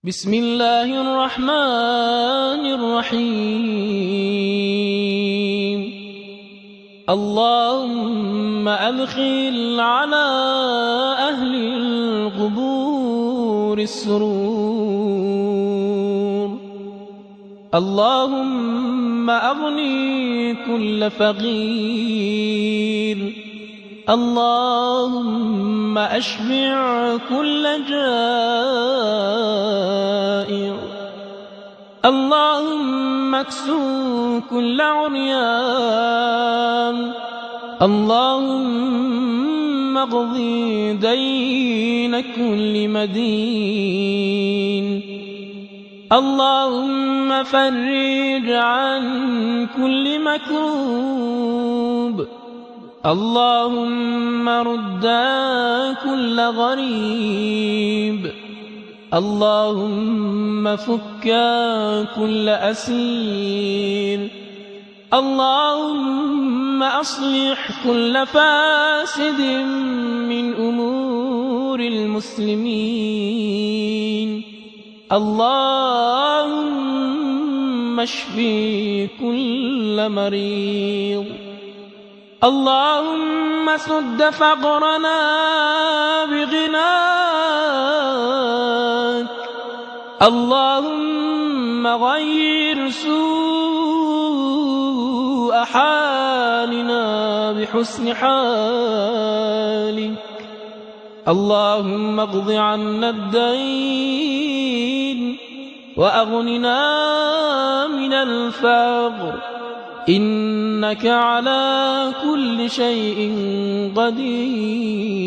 بسم الله الرحمن الرحيم. اللهم أدخل على أهل القبور السرور. اللهم أغني كل فقير. اللهم أشبع كل جائع. اللهم اكسو كل عريان. اللهم اقضي دين كل مدين. اللهم فرج عن كل مكروب. اللهم رد كل غريب. اللهم فك كل أسير. اللهم أصلح كل فاسد من أمور المسلمين. اللهم اشفي كل مريض. اللهم سد فقرنا بغناك. اللهم غير سوء حالنا بحسن حالك. اللهم اقض عنا الدين وأغننا من الفقر، إنك على كل شيء قدير.